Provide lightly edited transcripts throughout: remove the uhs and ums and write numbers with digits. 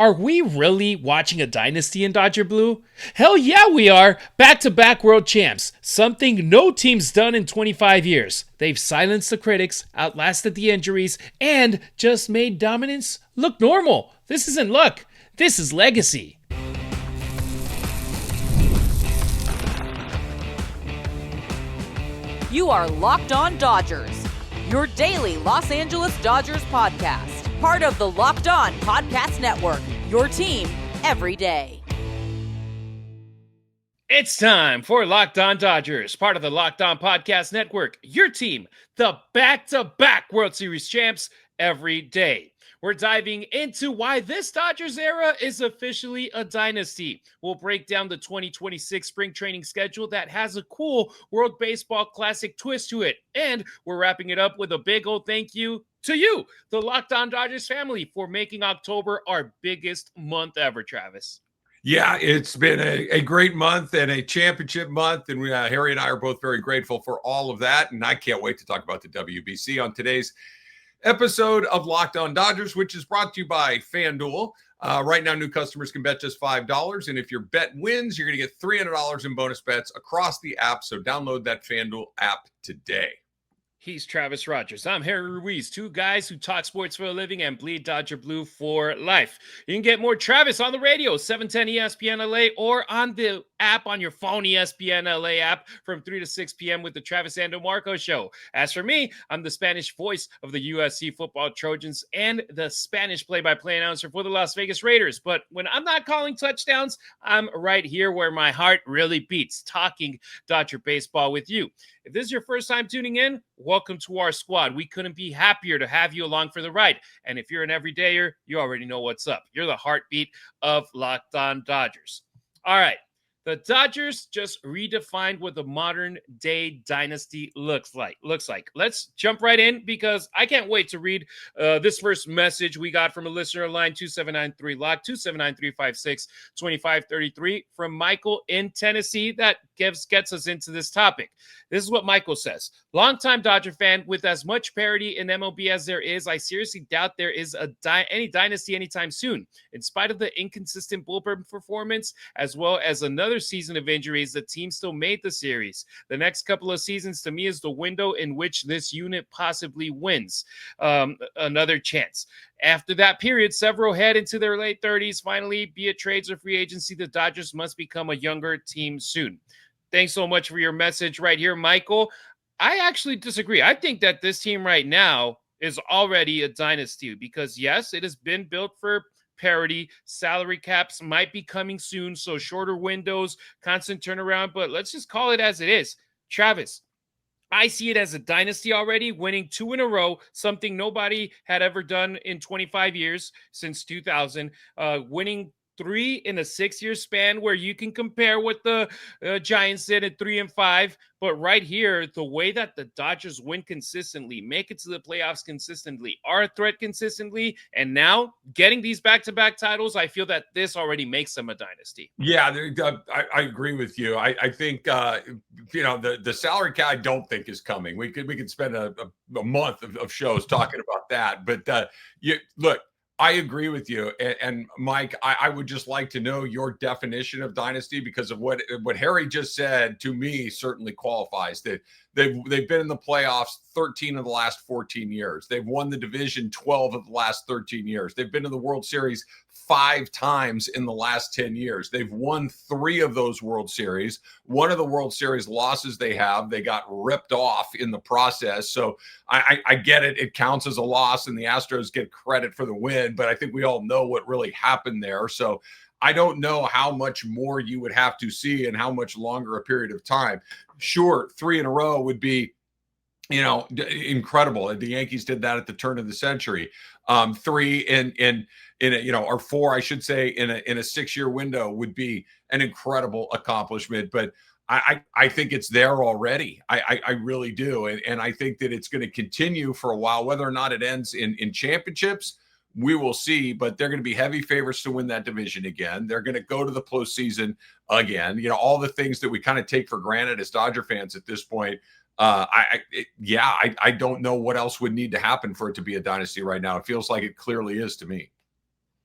Are we really watching a dynasty in Dodger Blue? Hell yeah, we are! Back-to-back world champs. Something no team's done in 25 years. They've silenced the critics, outlasted the injuries, and just made dominance look normal. This isn't luck. This is legacy. You are Locked On Dodgers, your daily Los Angeles Dodgers podcast. Part of the Locked On Podcast Network, your team every day. It's time for Locked On Dodgers, part of the Locked On Podcast Network, your team, the back-to-back World Series champs every day. We're diving into why this Dodgers era is officially a dynasty. We'll break down the 2026 spring training schedule that has a cool World Baseball Classic twist to it. And we're wrapping it up with a big old thank you to you, the Locked On Dodgers family, for making October our biggest month ever, Travis. Yeah, it's been a great month and a championship month, and Harry and I are both very grateful for all of that, and I can't wait to talk about the WBC on today's episode of Locked On Dodgers, which is brought to you by FanDuel. Right now, new customers can bet just $5, and if your bet wins, you're going to get $300 in bonus bets across the app, so download that FanDuel app today. He's Travis Rodgers. I'm Harry Ruiz, two guys who talk sports for a living and bleed Dodger Blue for life. You can get more Travis on the radio, 710 ESPN LA, or on the app on your phone, ESPN LA app, from 3 to 6 p.m. with the Travis and DeMarco Show. As for me, I'm the Spanish voice of the USC football Trojans and the Spanish play-by-play announcer for the Las Vegas Raiders. But when I'm not calling touchdowns, I'm right here where my heart really beats, talking Dodger baseball with you. If this is your first time tuning in, welcome to our squad. We couldn't be happier to have you along for the ride. And if you're an everydayer, you already know what's up. You're the heartbeat of Locked On Dodgers. All right. The Dodgers just redefined what the modern day dynasty looks like. Let's jump right in because I can't wait to read this first message we got from a listener line 2793-LOCK, 279-356-2533 from Michael in Tennessee that gets us into this topic. This is what Michael says. Longtime Dodger fan with as much parity in MLB as there is, I seriously doubt there is any dynasty anytime soon. In spite of the inconsistent bullpen performance, as well as another season of injuries, the team still made the series. The next couple of seasons, to me, is the window in which this unit possibly wins another chance. After that period, several head into their late 30s. Finally, be it trades or free agency, the Dodgers must become a younger team soon. Thanks so much for your message right here, Michael. I actually disagree. I think that this team right now is already a dynasty because, yes, it has been built for parity. Salary caps might be coming soon, so shorter windows, constant turnaround, but let's just call it as it is. Travis, I see it as a dynasty already, winning 2 in a row, something nobody had ever done in 25 years since 2000, winning 3 in a 6-year span where you can compare what the Giants did at 3 and 5. But right here, the way that the Dodgers win consistently, make it to the playoffs consistently, are a threat consistently, and now getting these back-to-back titles, I feel that this already makes them a dynasty. Yeah, I agree with you. I think the salary cap I don't think is coming. We could spend a month of shows talking about that. But look. I agree with you. And Mike, I would just like to know your definition of dynasty because of what Harry just said to me certainly qualifies that they've been in the playoffs 13 of the last 14 years. They've won the division 12 of the last 13 years. They've been to the World Series 5 times in the last 10 years. They've won 3 of those World Series. One of the World Series losses they got ripped off in the process. So I get it. It counts as a loss and the Astros get credit for the win, but I think we all know what really happened there. So I don't know how much more you would have to see and how much longer a period of time. Sure, 3 in a row would be, incredible. The Yankees did that at the turn of the century. 3 in or 4, I should say, in a 6-year window would be an incredible accomplishment. But I think it's there already. I really do. And I think that it's going to continue for a while, whether or not it ends in championships. We will see, but they're going to be heavy favorites to win that division again. They're going to go to the postseason again. All the things that we kind of take for granted as Dodger fans at this point. I don't know what else would need to happen for it to be a dynasty right now. It feels like it clearly is to me.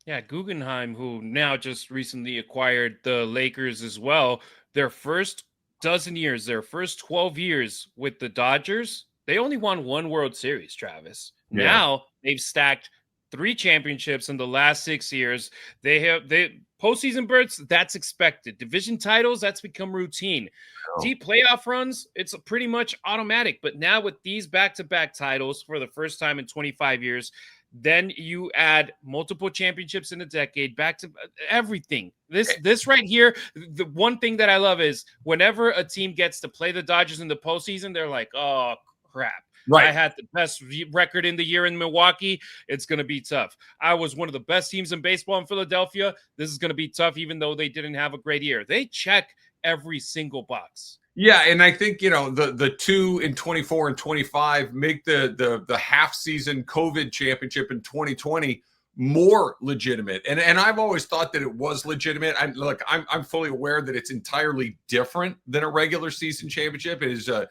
Yeah, Guggenheim, who now just recently acquired the Lakers as well, their first dozen years, their first 12 years with the Dodgers, they only won one World Series, Travis. Yeah. Now they've stacked 3 championships in the last 6 years. They postseason berths, that's expected. Division titles, that's become routine. Oh. Deep playoff runs, it's pretty much automatic. But now with these back-to-back titles for the first time in 25 years, then you add multiple championships in a decade, back to everything. This right here, the one thing that I love is whenever a team gets to play the Dodgers in the postseason, they're like, oh, crap. Right. I had the best record in the year in Milwaukee. It's going to be tough. I was one of the best teams in baseball in Philadelphia. This is going to be tough, even though they didn't have a great year. They check every single box. Yeah, and I think the 2 in 24 and 25 make the half season COVID championship in 2020 more legitimate. And I've always thought that it was legitimate. I'm fully aware that it's entirely different than a regular season championship. It is a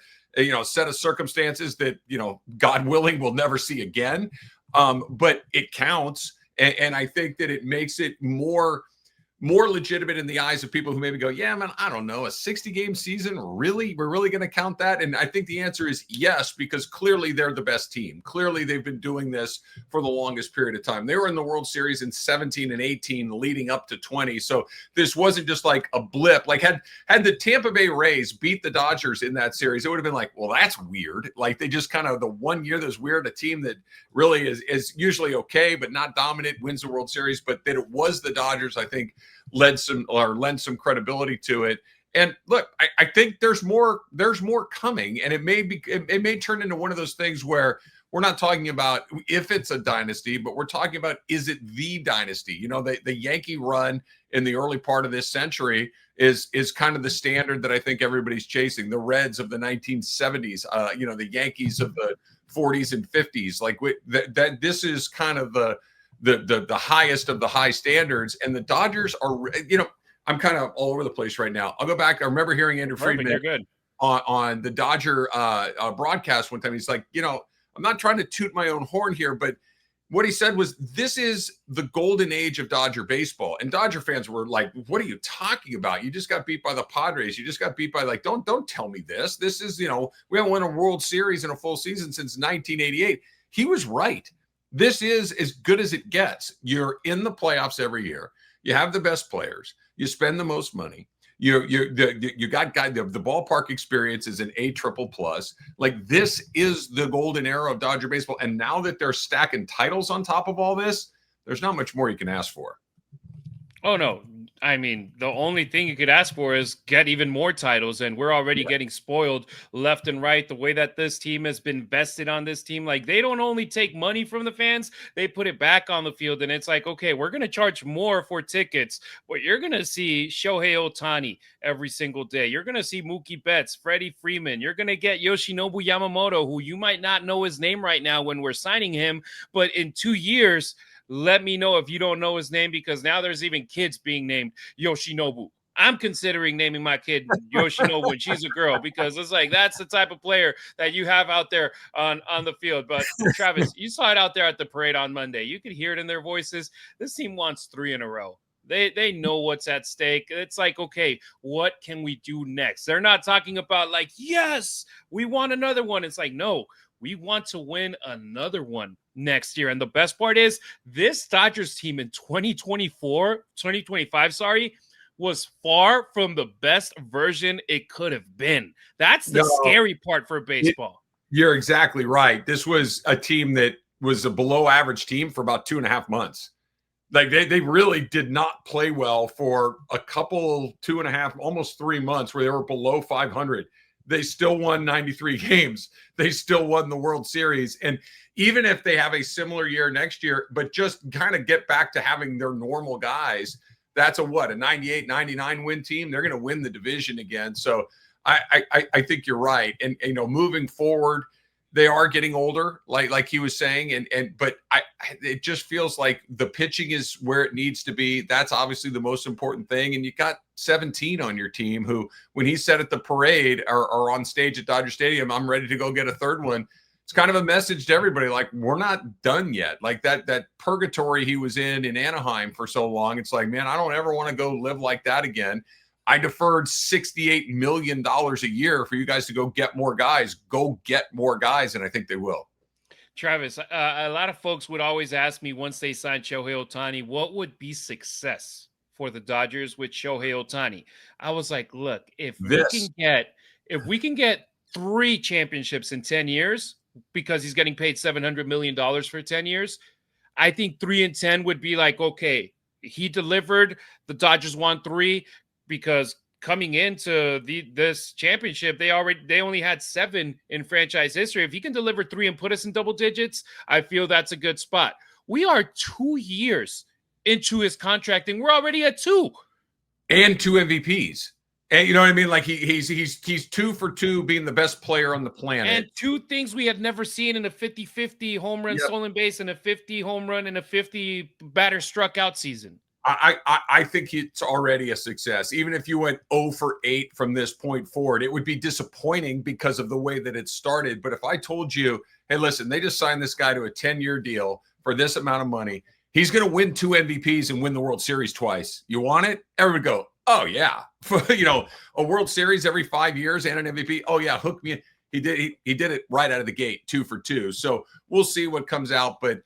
set of circumstances that God willing we'll never see again. But it counts, and I think that it makes it more legitimate in the eyes of people who maybe go, yeah, man, I don't know, a 60-game season, really? We're really going to count that? And I think the answer is yes, because clearly they're the best team. Clearly they've been doing this for the longest period of time. They were in the World Series in 17 and 18 leading up to 20. So this wasn't just like a blip. Like had the Tampa Bay Rays beat the Dodgers in that series, it would have been like, well, that's weird. Like they just kind of, the one year that's weird, a team that really is usually okay, but not dominant, wins the World Series. But that it was the Dodgers, I think, lend some credibility to it. And look, I think there's more coming, and it may turn into one of those things where we're not talking about if it's a dynasty, but we're talking about, is it the dynasty? The Yankee run in the early part of this century is kind of the standard that I think everybody's chasing. The Reds of the 1970s, the Yankees of the 40s and 50s, like that this is kind of the highest of the high standards. And the Dodgers are, I'm kind of all over the place right now. I'll go back. I remember hearing Andrew Friedman on the Dodger broadcast one time. He's like, I'm not trying to toot my own horn here, but what he said was, this is the golden age of Dodger baseball. And Dodger fans were like, what are you talking about? You just got beat by the Padres. You just got beat by, like, don't tell me this. This is, we haven't won a World Series in a full season since 1988. He was right. This is as good as it gets. You're in the playoffs every year. You have the best players. You spend the most money. You got the ballpark experience is an A++. Like, this is the golden era of Dodger baseball. And now that they're stacking titles on top of all this, there's not much more you can ask for. Oh, no. I mean, the only thing you could ask for is get even more titles, and we're already getting spoiled left and right. The way that this team has been vested on this team, like, they don't only take money from the fans, they put it back on the field, and it's like, okay, we're going to charge more for tickets, but you're going to see Shohei Ohtani every single day. You're going to see Mookie Betts, Freddie Freeman. You're going to get Yoshinobu Yamamoto, who you might not know his name right now when we're signing him, but in 2 years, let me know if you don't know his name, because now there's even kids being named Yoshinobu. I'm considering naming my kid Yoshinobu and she's a girl, because it's like, that's the type of player that you have out there on the field. But Travis, you saw it out there at the parade on Monday. You could hear it in their voices. This team wants 3 in a row. They know what's at stake. It's like, okay, what can we do next? They're not talking about like, yes, we want another one. It's like, no, we want to win another one next year. And the best part is, this Dodgers team in 2025, was far from the best version it could have been. That's the scary part for baseball. You're exactly right. This was a team that was a below average team for about 2.5 months. Like they really did not play well for a couple, 2.5, almost 3 months where they were below 500. They still won 93 games. They still won the World Series. And even if they have a similar year next year, but just kind of get back to having their normal guys, that's a 98, 99 win team. They're going to win the division again. So I think you're right. And moving forward, they are getting older, like he was saying, but it just feels like the pitching is where it needs to be. That's obviously the most important thing. And you got 17 on your team who, when he said at the parade or on stage at Dodger Stadium, I'm ready to go get a third one. it's kind of a message to everybody, like, we're not done yet. Like that purgatory he was in Anaheim for so long. It's like, man, I don't ever want to go live like that again. I deferred $68 million a year for you guys to go get more guys. Go get more guys, and I think they will. Travis, a lot of folks would always ask me once they signed Shohei Ohtani, what would be success for the Dodgers with Shohei Ohtani? I was like, look, if we can get 3 championships in 10 years, because he's getting paid $700 million for 10 years, I think 3 and 10 would be like, okay, he delivered. The Dodgers won 3 because coming into this championship, they only had 7 in franchise history. If he can deliver 3 and put us in double digits, I feel that's a good spot. We are 2 years into his contract, and we're already at 2. And 2 MVPs. And you know what I mean? Like he's 2 for 2 being the best player on the planet. And 2 things we had never seen in a 50-50 home run stolen base and a 50 home run and a 50 batter struck out season. I think it's already a success. Even if you went 0 for 8 from this point forward, it would be disappointing because of the way that it started. But if I told you, hey, listen, they just signed this guy to a 10-year deal for this amount of money. He's going to win 2 MVPs and win the World Series twice. You want it? Everyone would go, oh, yeah. A World Series every 5 years and an MVP. Oh, yeah, hook me. He did it right out of the gate, 2 for 2. So we'll see what comes out. But,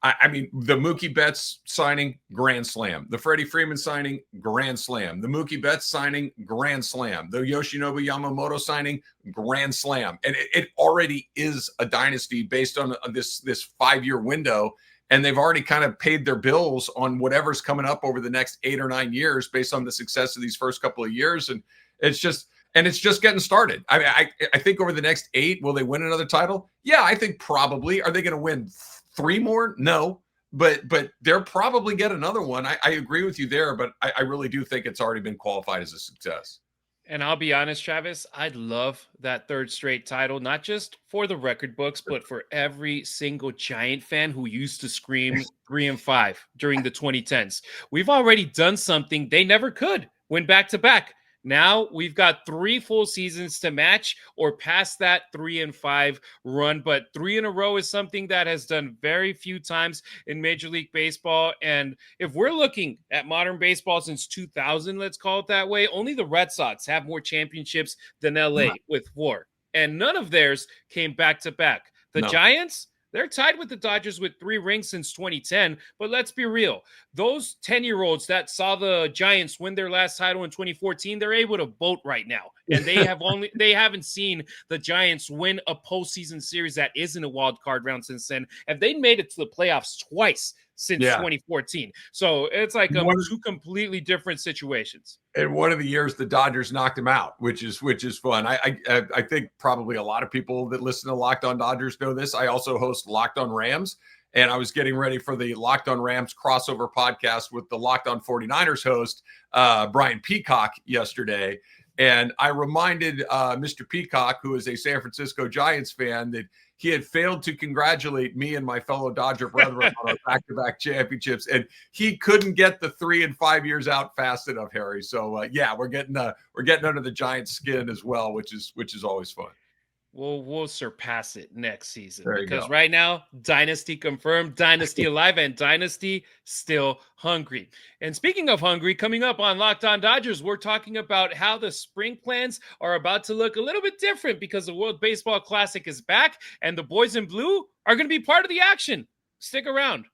I mean, the Mookie Betts signing, grand slam. The Freddie Freeman signing, grand slam. The Mookie Betts signing, grand slam. The Yoshinobu Yamamoto signing, grand slam. And it already is a dynasty based on this 5-year window. And they've already kind of paid their bills on whatever's coming up over the next 8 or 9 years based on the success of these first couple of years. And it's just getting started. I mean, I think over the next 8, will they win another title? Yeah, I think probably. Are they going to win 3 more? No, but they'll probably get another one. I agree with you there, but I really do think it's already been qualified as a success. And I'll be honest, Travis, I'd love that 3rd straight title, not just for the record books, but for every single Giant fan who used to scream 3 and 5 during the 2010s. We've already done something they never could, win back-to-back. Now we've got 3 full seasons to match or pass that 3 and 5 run, but 3 in a row is something that has done very few times in Major League Baseball. And if we're looking at modern baseball since 2000, let's call it that way, only the Red Sox have more championships than LA with 4, and none of theirs came back to back. The Giants, they're tied with the Dodgers with 3 rings since 2010, but let's be real. Those 10-year-olds that saw the Giants win their last title in 2014, they're able to vote right now. And they haven't seen the Giants win a postseason series that isn't a wild card round since then. And they made it to the playoffs twice since 2014. So it's like 2 completely different situations. And one of the years the Dodgers knocked him out, which is fun. I think probably a lot of people that listen to Locked On Dodgers know this. I also host Locked On Rams, and I was getting ready for the Locked On Rams crossover podcast with the Locked On 49ers host, Brian Peacock, yesterday. And I reminded Mr. Peacock, who is a San Francisco Giants fan, that he had failed to congratulate me and my fellow Dodger brethren on our back-to-back championships, and he couldn't get the 3 and 5 years out fast enough, Harry. So we're getting under the Giants' skin as well, which is always fun. We'll surpass it next season because right now, Dynasty confirmed, Dynasty alive, and Dynasty still hungry. And speaking of hungry, coming up on Locked On Dodgers, we're talking about how the spring plans are about to look a little bit different because the World Baseball Classic is back and the boys in blue are going to be part of the action. Stick around.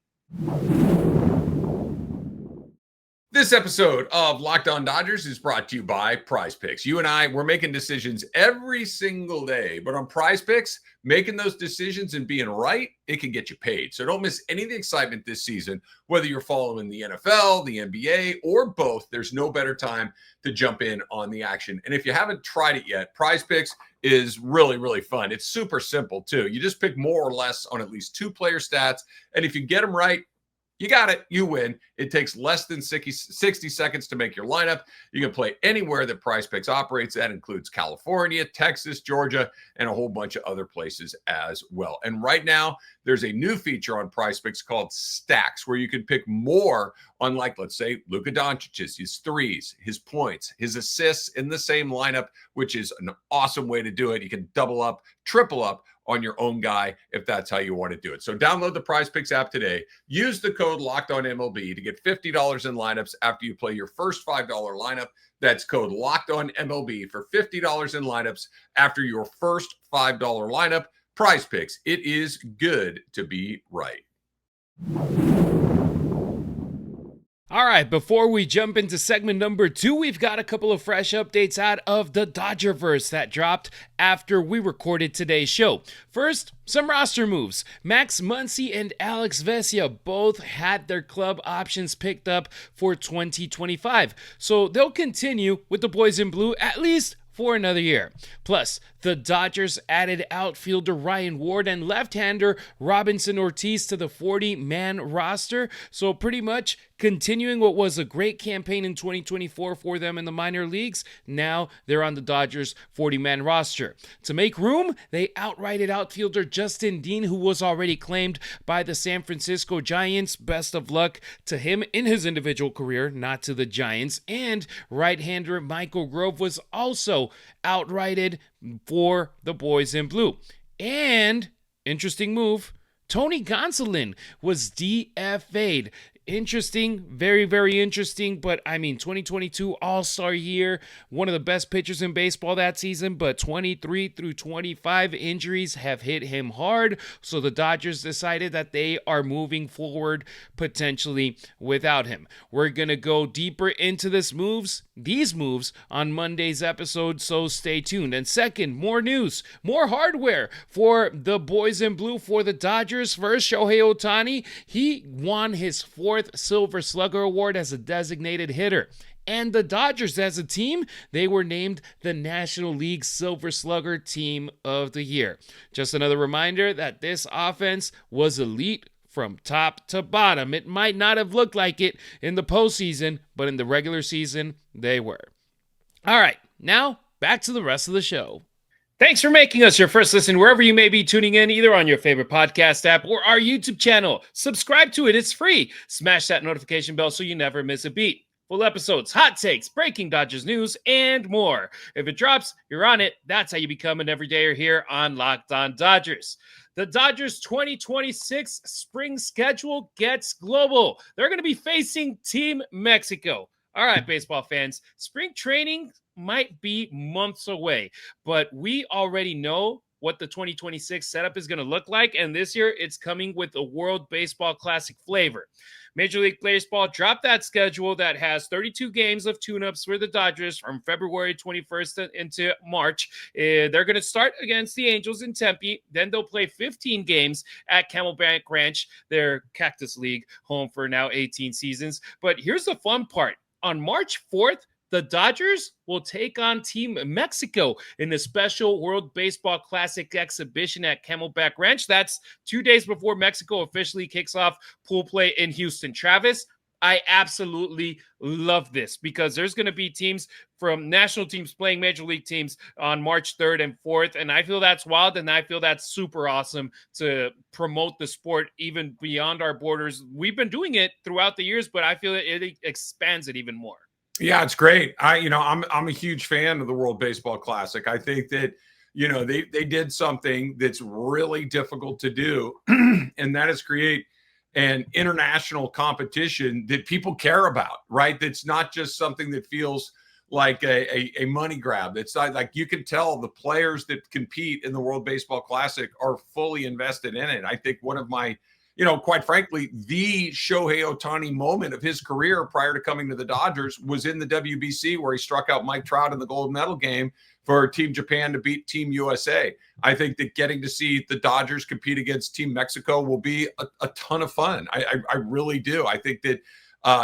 This episode of Locked On Dodgers is brought to you by PrizePicks. You and we're making decisions every single day, but on PrizePicks, making those decisions and being right, it can get you paid. So don't miss any of the excitement this season, whether you're following the NFL, the NBA, or both. There's no better time to jump in on the action. And if you haven't tried it yet, PrizePicks is really, really fun. It's super simple too. You just pick more or less on at least 2 player stats, and if you get them right, you got it. You win. It takes less than 60 seconds to make your lineup. You can play anywhere that PrizePicks operates. That includes California, Texas, Georgia, and a whole bunch of other places as well. And right now, there's a new feature on PrizePicks called Stacks, where you can pick more on, like, let's say, Luka Doncic's, his threes, his points, his assists in the same lineup, which is an awesome way to do it. You can double up, triple up on your own guy if that's how you want to do it. So download the PrizePicks app today. Use the code LOCKEDONMLB to get $50 in lineups after you play your first $5 lineup. That's code LOCKEDONMLB for $50 in lineups after your first $5 lineup. PrizePicks, it is good to be right. All right, before we jump into segment number 2, we've got a couple of fresh updates out of the Dodgerverse that dropped after we recorded today's show. First, some roster moves. Max Muncy and Alex Vesia both had their club options picked up for 2025, so they'll continue with the boys in blue at least for another year. Plus, the Dodgers added outfielder Ryan Ward and left-hander Robinson Ortiz to the 40-man roster, so pretty much continuing what was a great campaign in 2024 for them in the minor leagues. Now they're on the Dodgers 40-man roster. To make room, they outrighted outfielder Justin Dean, who was already claimed by the San Francisco Giants. Best of luck to him in his individual career, not to the Giants. And right-hander Michael Grove was also outrighted for the boys in blue. And, interesting move, Tony Gonsolin was DFA'd. Interesting, very, very interesting, but I mean, 2022 All-Star year, one of the best pitchers in baseball that season, but 23 through 25 injuries have hit him hard, so the Dodgers decided that they are moving forward potentially without him. We're going to go deeper into these moves on Monday's episode, so stay tuned. And second, more news, more hardware for the boys in blue for the Dodgers. First, Shohei Ohtani, he won his 4th Silver Slugger Award as a designated hitter. And the Dodgers as a team, they were named the National League Silver Slugger Team of the Year. Just another reminder that this offense was elite from top to bottom. It might not have looked like it in the postseason, but in the regular season, they were. All right, now back to the rest of the show. Thanks for making us your first listen wherever you may be tuning in, either on your favorite podcast app or our YouTube channel. Subscribe to it. It's free. Smash that notification bell so you never miss a beat. Full episodes, hot takes, breaking Dodgers news, and more. If it drops, you're on it. That's how you become an everydayer here on Locked On Dodgers. The Dodgers 2026 spring schedule gets global. They're going to be facing Team Mexico. All right, baseball fans, spring training might be months away, but we already know what the 2026 setup is going to look like, and this year it's coming with a World Baseball Classic flavor. Major League Baseball dropped that schedule that has 32 games of tune-ups for the Dodgers from February 21st into March. They're going to start against the Angels in Tempe. Then they'll play 15 games at Camelback Ranch, their Cactus League home for now 18 seasons. But here's the fun part. On March 4th, the Dodgers will take on Team Mexico in the special World Baseball Classic exhibition at Camelback Ranch. That's 2 days before Mexico officially kicks off pool play in Houston. Travis, I absolutely love this because there's going to be teams from national teams playing major league teams on March 3rd and 4th. And I feel that's wild, and I feel that's super awesome to promote the sport even beyond our borders. We've been doing it throughout the years, but I feel it expands it even more. Yeah, it's great. I'm a huge fan of the World Baseball Classic. I think that, they did something that's really difficult to do, and that is create an international competition that people care about, right? That's not just something that feels like a money grab. It's not like you can tell the players that compete in the World Baseball Classic are fully invested in it. I think one of my quite frankly, the Shohei Ohtani moment of his career prior to coming to the Dodgers was in the WBC, where he struck out Mike Trout in the gold medal game for Team Japan to beat Team USA. I think that getting to see the Dodgers compete against Team Mexico will be a ton of fun. I really do. I think that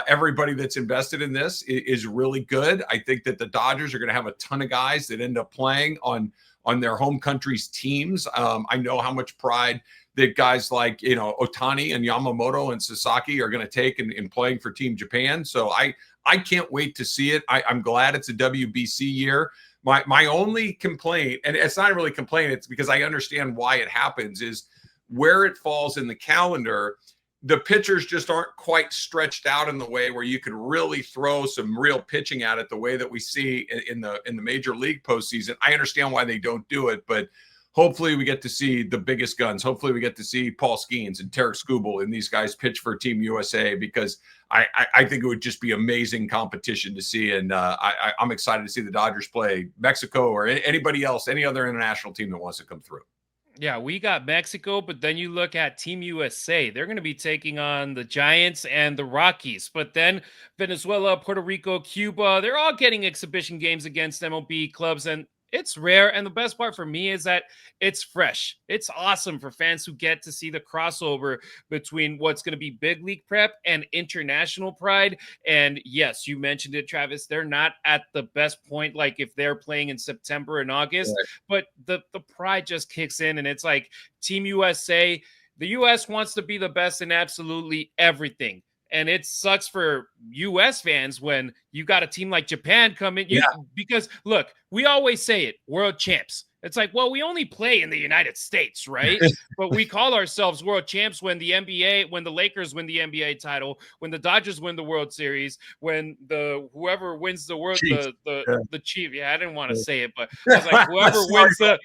everybody that's invested in this is really good. I think that the Dodgers are going to have a ton of guys that end up playing on their home country's teams. I know how much pride that guys like, Ohtani and Yamamoto and Sasaki are going to take in playing for Team Japan. So I can't wait to see it. I'm glad it's a WBC year. My only complaint, and it's not really a complaint, it's because I understand why it happens, is where it falls in the calendar. The pitchers just aren't quite stretched out in the way where you could really throw some real pitching at it the way that we see in the major league postseason. I understand why they don't do it, but hopefully we get to see the biggest guns. Hopefully we get to see Paul Skeens and Tarek Skubal and these guys pitch for Team USA, because I think it would just be amazing competition to see. And I'm excited to see the Dodgers play Mexico or anybody else, any other international team that wants to come through. Yeah, we got Mexico, but then you look at Team USA. They're going to be taking on the Giants and the Rockies. But then Venezuela, Puerto Rico, Cuba, they're all getting exhibition games against MLB clubs. And it's rare. And the best part for me is that it's fresh. It's awesome for fans who get to see the crossover between what's going to be big league prep and international pride. And yes, you mentioned it, Travis. They're not at the best point, like if they're playing in September and August, but the pride just kicks in, and it's like Team USA. The US wants to be the best in absolutely everything. And it sucks for U.S. fans when you got a team like Japan come in. Because, look, we always say it, world champs. It's like, well, we only play in the United States, right? But we call ourselves world champs when the Lakers win the NBA title, when the Dodgers win the World Series, when whoever wins the world, the Chief. Yeah, I didn't want to say it, but I was like,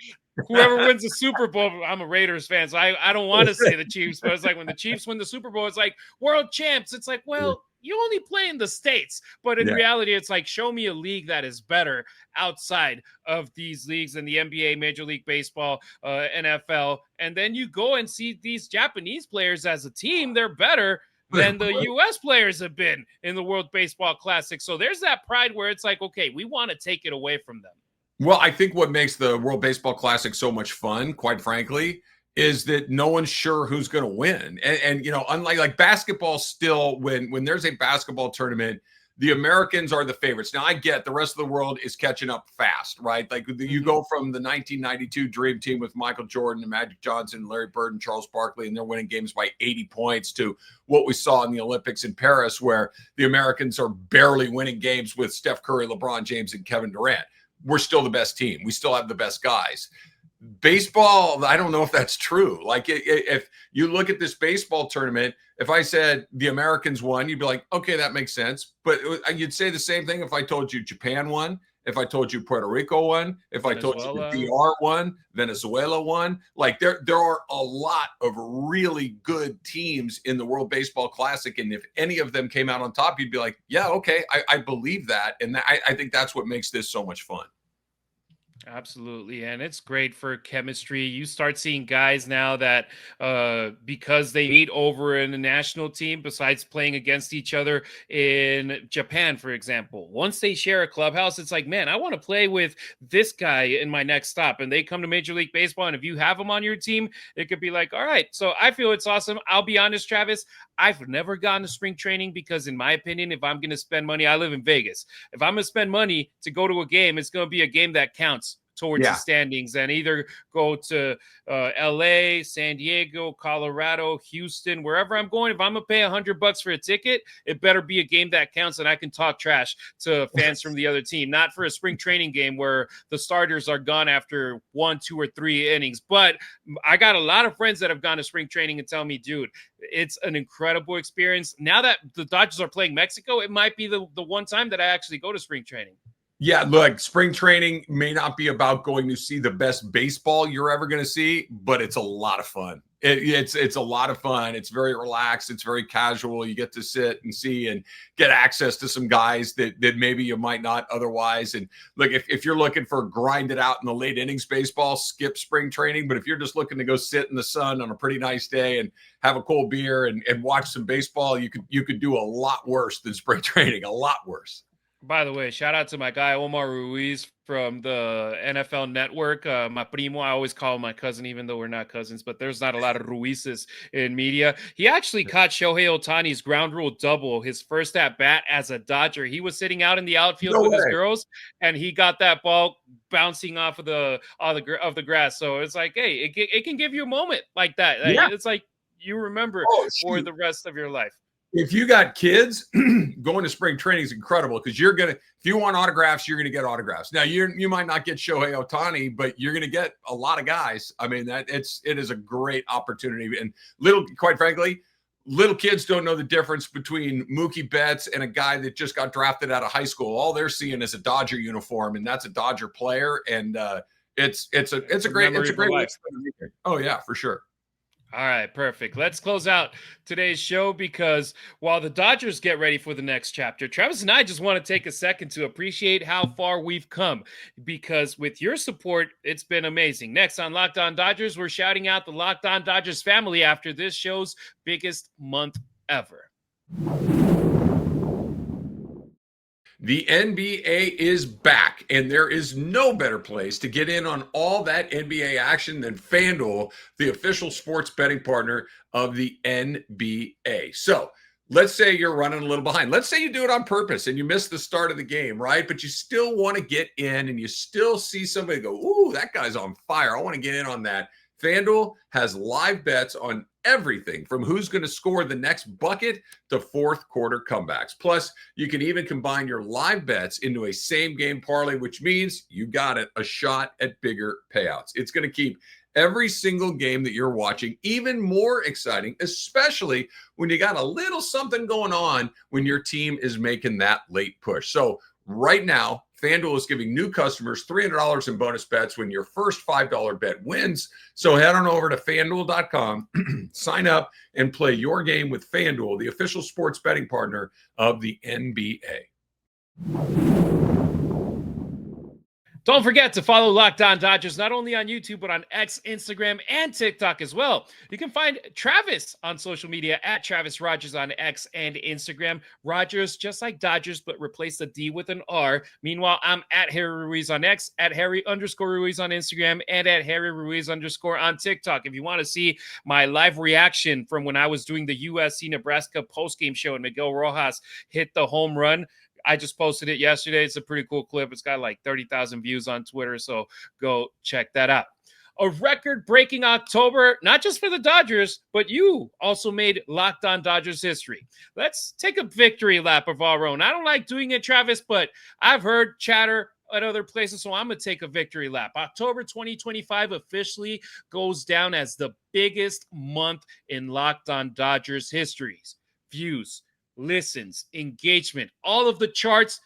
whoever wins the Super Bowl. I'm a Raiders fan, so I don't want to say the Chiefs, but it's like when the Chiefs win the Super Bowl, it's like world champs. It's like, well, you only play in the States. But in reality, it's like, show me a league that is better outside of these leagues in the NBA, Major League Baseball, NFL. And then you go and see these Japanese players as a team. They're better than the U.S. players have been in the World Baseball Classic. So there's that pride where it's like, okay, we want to take it away from them. Well, I think what makes the World Baseball Classic so much fun, quite frankly, is that no one's sure who's going to win. And unlike like basketball, still when there's a basketball tournament, the Americans are the favorites. Now, I get the rest of the world is catching up fast, right? Like you go from the 1992 Dream Team with Michael Jordan and Magic Johnson, Larry Bird and Charles Barkley, and they're winning games by 80 points, to what we saw in the Olympics in Paris, where the Americans are barely winning games with Steph Curry, LeBron James, and Kevin Durant. We're still the best team. We still have the best guys. Baseball, I don't know if that's true. Like if you look at this baseball tournament, if I said the Americans won, you'd be like, okay, that makes sense. But you'd say the same thing if I told you Japan won, if I told you Puerto Rico won, if I told you the DR won, Venezuela won. Like there are a lot of really good teams in the World Baseball Classic. And if any of them came out on top, you'd be like, yeah, okay, I believe that. And I think that's what makes this so much fun. Absolutely. And it's great for chemistry. You start seeing guys now that because they meet over in a national team, besides playing against each other in Japan, for example, once they share a clubhouse, it's like, man, I want to play with this guy in my next stop. And they come to Major League Baseball. And if you have them on your team, it could be like, all right. So I feel it's awesome. I'll be honest, Travis, I've never gone to spring training because, in my opinion, if I'm going to spend money, I live in Vegas. If I'm going to spend money to go to a game, it's going to be a game that counts towards the standings, and either go to LA, San Diego, Colorado, Houston, wherever I'm going. If I'm gonna pay $100 for a ticket, it better be a game that counts and I can talk trash to fans from the other team, not for a spring training game where the starters are gone after 1, 2, or 3 innings. But I got a lot of friends that have gone to spring training and tell me, dude, it's an incredible experience. Now that the Dodgers are playing Mexico, it might be the one time that I actually go to spring training. Yeah, look, spring training may not be about going to see the best baseball you're ever going to see, but it's a lot of fun. It's a lot of fun. It's very relaxed. It's very casual. You get to sit and see and get access to some guys that maybe you might not otherwise. And look, if you're looking for grind it out in the late innings baseball, skip spring training. But if you're just looking to go sit in the sun on a pretty nice day and have a cold beer and watch some baseball, you could do a lot worse than spring training, a lot worse. By the way, shout out to my guy, Omar Ruiz from the NFL Network. My primo, I always call him my cousin, even though we're not cousins, but there's not a lot of Ruizes in media. He actually caught Shohei Ohtani's ground rule double, his first at bat as a Dodger. He was sitting out in the outfield with his girls, and he got that ball bouncing off of the grass. So it's like, hey, it can give you a moment like that. Yeah. It's like you remember for the rest of your life. If you got kids, going to spring training is incredible because if you want autographs, you're going to get autographs. Now you might not get Shohei Ohtani, but you're going to get a lot of guys. I mean, it is a great opportunity. And quite frankly, little kids don't know the difference between Mookie Betts and a guy that just got drafted out of high school. All they're seeing is a Dodger uniform, and that's a Dodger player. And it's a great way to spend the weekend. Oh yeah, for sure. All right, perfect. Let's close out today's show because while the Dodgers get ready for the next chapter, Travis and I just want to take a second to appreciate how far we've come because with your support, it's been amazing. Next on Locked On Dodgers, we're shouting out the Locked On Dodgers family after this show's biggest month ever. The NBA is back, and there is no better place to get in on all that NBA action than FanDuel, the official sports betting partner of the NBA. So let's say you're running a little behind. Let's say you do it on purpose and you miss the start of the game, right? But you still want to get in and you still see somebody go, ooh, that guy's on fire. I want to get in on that. FanDuel has live bets on everything from who's going to score the next bucket to fourth quarter comebacks. Plus, you can even combine your live bets into a same game parlay, which means you got it, a shot at bigger payouts. It's going to keep every single game that you're watching even more exciting, especially when you got a little something going on when your team is making that late push. So right now, FanDuel is giving new customers $300 in bonus bets when your first $5 bet wins. So head on over to FanDuel.com, sign up, and play your game with FanDuel, the official sports betting partner of the NBA. Don't forget to follow Locked On Dodgers, not only on YouTube, but on X, Instagram, and TikTok as well. You can find Travis on social media at Travis Rodgers on X and Instagram. Rodgers, just like Dodgers, but replace the D with an R. Meanwhile, I'm at Harry Ruiz on X, at Harry_Ruiz on Instagram, and at Harry Ruiz_ on TikTok. If you want to see my live reaction from when I was doing the USC Nebraska postgame show and Miguel Rojas hit the home run, I just posted it yesterday. It's a pretty cool clip. It's got like 30,000 views on Twitter, so go check that out. A record-breaking October, not just for the Dodgers, but you also made Locked On Dodgers history. Let's take a victory lap of our own. I don't like doing it, Travis, but I've heard chatter at other places, so I'm going to take a victory lap. October 2025 officially goes down as the biggest month in Locked On Dodgers histories. Views, listens, engagement, all of the charts.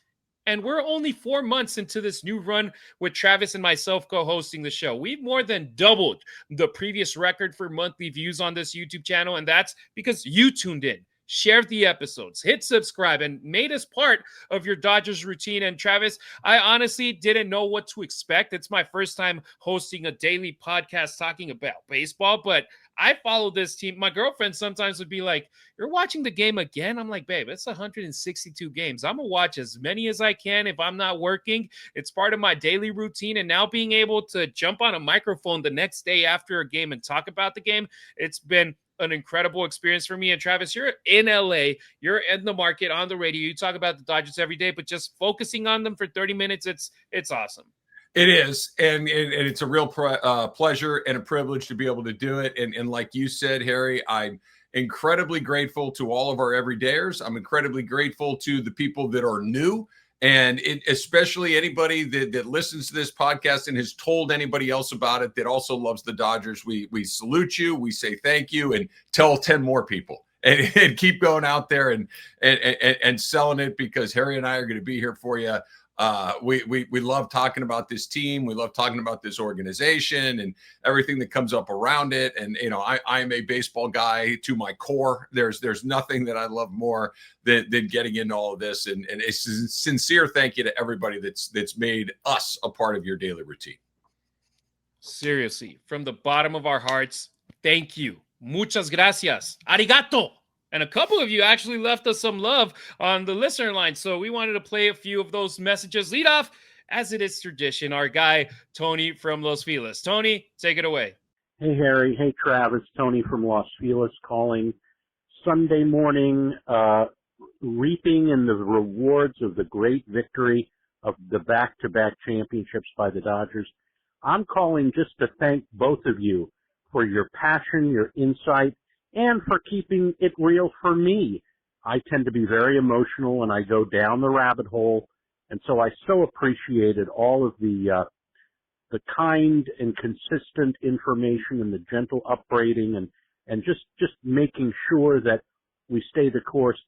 And we're only 4 months into this new run with Travis and myself co-hosting the show. We've more than doubled the previous record for monthly views on this YouTube channel. And that's because you tuned in, shared the episodes, hit subscribe, and made us part of your Dodgers routine. And Travis, I honestly didn't know what to expect. It's my first time hosting a daily podcast talking about baseball, but I follow this team. My girlfriend sometimes would be like, you're watching the game again? I'm like, babe, it's 162 games. I'm going to watch as many as I can if I'm not working. It's part of my daily routine. And now being able to jump on a microphone the next day after a game and talk about the game, it's been an incredible experience for me. And Travis, you're in LA, you're in the market on the radio. You talk about the Dodgers every day, but just focusing on them for 30 minutes, it's awesome. It is, and it's a real pleasure and a privilege to be able to do it. And like you said, Harry, I'm incredibly grateful to all of our everydayers. I'm incredibly grateful to the people that are new, and especially anybody that listens to this podcast and has told anybody else about it that also loves the Dodgers. We salute you. We say thank you, and tell 10 more people. And keep going out there and selling it, because Harry and I are going to be here for you. We love talking about this team. We love talking about this organization and everything that comes up around it. And, you know, I am a baseball guy to my core. There's nothing that I love more than getting into all of this. And a sincere thank you to everybody that's made us a part of your daily routine. Seriously, from the bottom of our hearts, thank you. Muchas gracias. Arigato. And a couple of you actually left us some love on the listener line. So we wanted to play a few of those messages. Lead off, as it is tradition, our guy, Tony from Los Feliz. Tony, take it away. Hey, Harry. Hey, Travis. Tony from Los Feliz calling. Sunday morning, reaping in the rewards of the great victory of the back-to-back championships by the Dodgers. I'm calling just to thank both of you for your passion, your insight, and for keeping it real for me. I tend to be very emotional and I go down the rabbit hole. And so I so appreciated all of the kind and consistent information and the gentle upbraiding and just making sure that we stay the course.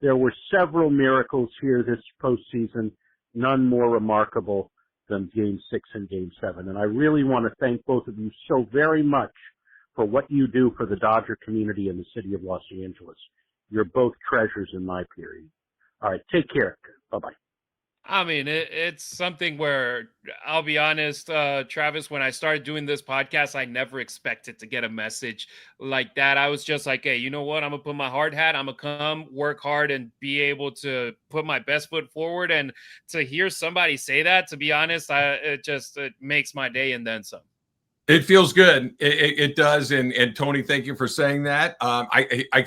There were several miracles here this postseason, none more remarkable than Game 6 and Game 7. And I really want to thank both of you so very much for what you do for the Dodger community in the city of Los Angeles. You're both treasures in my period. All right, take care. Bye-bye. I mean, it's something where I'll be honest, Travis, when I started doing this podcast, I never expected to get a message like that. I was just like, hey, you know what? I'm going to put my hard hat. I'm going to come work hard and be able to put my best foot forward. And to hear somebody say that, to be honest, it makes my day and then some. It feels good. It does. And Tony, thank you for saying that.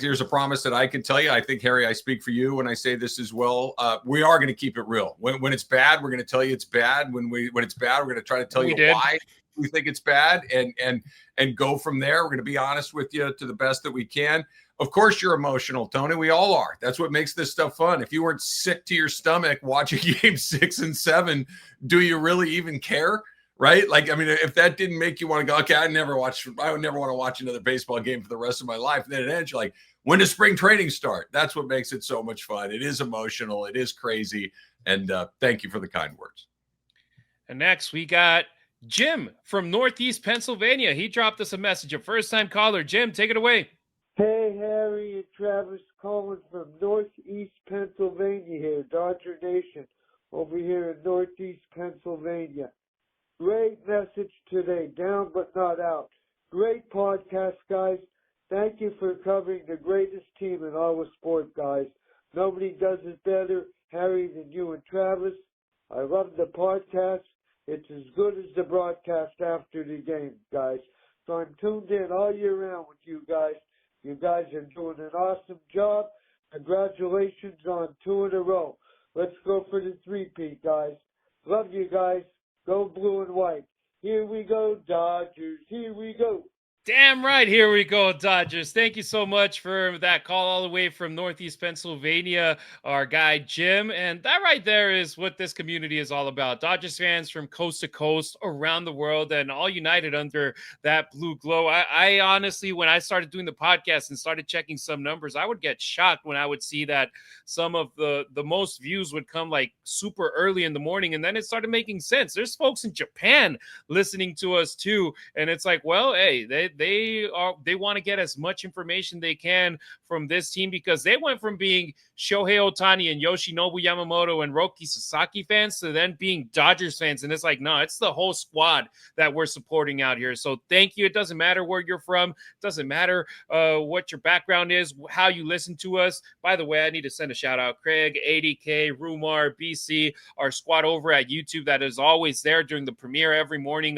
Here's a promise that I can tell you. I think, Harry, I speak for you when I say this as well. We are going to keep it real. When it's bad, we're going to tell you it's bad. When it's bad, we're going to try to tell you why we think it's bad and go from there. We're going to be honest with you to the best that we can. Of course, you're emotional, Tony. We all are. That's what makes this stuff fun. If you weren't sick to your stomach watching Game 6 and 7, do you really even care? Right? Like, I mean, if that didn't make you want to go, okay, I would never want to watch another baseball game for the rest of my life. And then it ends, you're like, when does spring training start? That's what makes it so much fun. It is emotional. It is crazy. And thank you for the kind words. And next we got Jim from Northeast Pennsylvania. He dropped us a message, a first-time caller. Jim, take it away. Hey, Harry and Travis, calling from Northeast Pennsylvania here, Dodger Nation, over here in Northeast Pennsylvania. Great message today, down but not out. Great podcast, guys. Thank you for covering the greatest team in all of sport, guys. Nobody does it better, Harry, than you and Travis. I love the podcast. It's as good as the broadcast after the game, guys. So I'm tuned in all year round with you guys. You guys are doing an awesome job. Congratulations on 2 in a row. Let's go for the three-peat, guys. Love you guys. Go blue and white. Here we go, Dodgers. Here we go. Damn right. Here we go, Dodgers. Thank you so much for that call all the way from Northeast Pennsylvania, our guy, Jim. And that right there is what this community is all about. Dodgers fans from coast to coast around the world and all united under that blue glow. I honestly, when I started doing the podcast and started checking some numbers, I would get shocked when I would see that some of the most views would come like super early in the morning. And then it started making sense. There's folks in Japan listening to us too. And it's like, well, hey, they want to get as much information they can from this team because they went from being Shohei Ohtani and Yoshinobu Yamamoto and Roki Sasaki fans to then being Dodgers fans. And it's like, no, it's the whole squad that we're supporting out here. So thank you. It doesn't matter where you're from. It doesn't matter what your background is, how you listen to us. By the way, I need to send a shout out. Craig, 80K, Rumar, BC, our squad over at YouTube that is always there during the premiere every morning.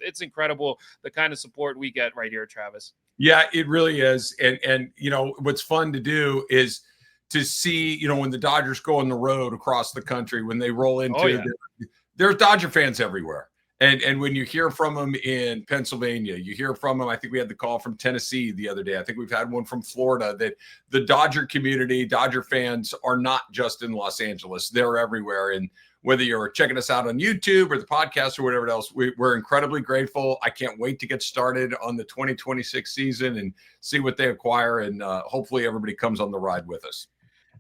It's incredible the kind of support we get right here, Travis. Yeah, it really is. And you know, what's fun to do is to see, you know, when the Dodgers go on the road across the country, when they roll into there's Dodger fans everywhere. And when you hear from them in Pennsylvania, you hear from them. I think we had the call from Tennessee the other day. I think we've had one from Florida that the Dodger community, Dodger fans are not just in Los Angeles. They're everywhere. And whether you're checking us out on YouTube or the podcast or whatever else, we're incredibly grateful. I can't wait to get started on the 2026 season and see what they acquire. And hopefully everybody comes on the ride with us.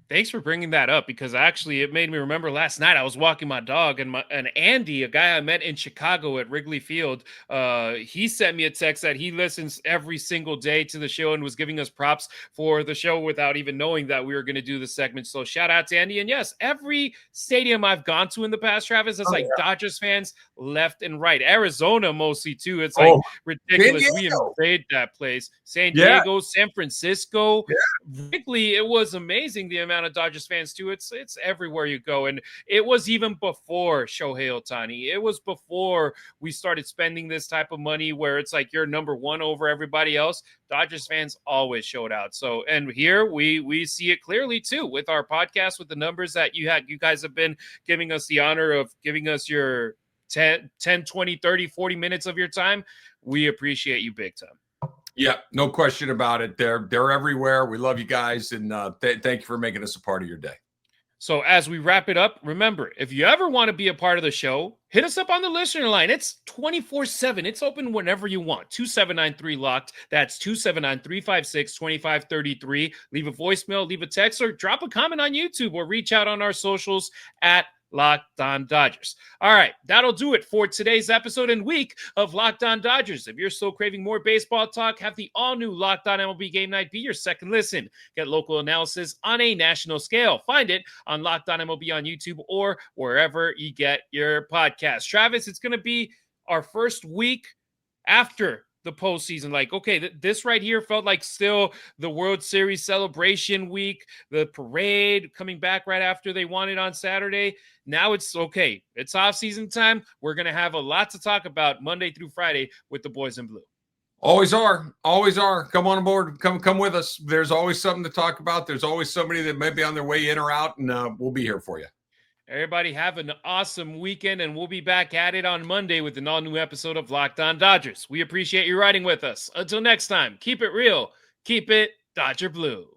Thanks for bringing that up because actually it made me remember last night I was walking my dog and Andy, a guy I met in Chicago at Wrigley Field, he sent me a text that he listens every single day to the show and was giving us props for the show without even knowing that we were going to do the segment. So shout out to Andy. And yes, every stadium I've gone to in the past, Travis, it's Dodgers fans left and right. Arizona mostly too. It's like ridiculous. We invade that place. San Diego, San Francisco, Wrigley. It was amazing the amount of Dodgers fans too. It's everywhere you go. And it was even before Shohei Ohtani. It was before we started spending this type of money where it's like you're number one over everybody else. Dodgers fans always showed out. So, and here we see it clearly too with our podcast, with the numbers that you guys have been giving us the honor of giving us your 10, 20, 30, 40 minutes of your time. We appreciate you big time. Yeah, no question about it. They're everywhere. We love you guys, and thank you for making us a part of your day. So as we wrap it up, remember, if you ever want to be a part of the show, hit us up on the listener line. It's 24/7. It's open whenever you want. 2793-LOCKED. That's 279-356-2533. Leave a voicemail, leave a text, or drop a comment on YouTube, or reach out on our socials at Locked On Dodgers. All right, that'll do it for today's episode and week of Locked On Dodgers. If you're still craving more baseball talk, have the all-new Locked On MLB Game Night be your second listen. Get local analysis on a national scale. Find it on Locked On MLB on YouTube or wherever you get your podcast. Travis, it's going to be our first week after the postseason. Like, okay, this right here felt like still the World Series celebration week, the parade coming back right after they won it on Saturday. Now it's okay. It's off-season time. We're going to have a lot to talk about Monday through Friday with the boys in blue. Always are. Always are. Come on board. Come with us. There's always something to talk about. There's always somebody that may be on their way in or out, and we'll be here for you. Everybody have an awesome weekend, and we'll be back at it on Monday with an all-new episode of Locked On Dodgers. We appreciate you riding with us. Until next time, keep it real, keep it Dodger Blue.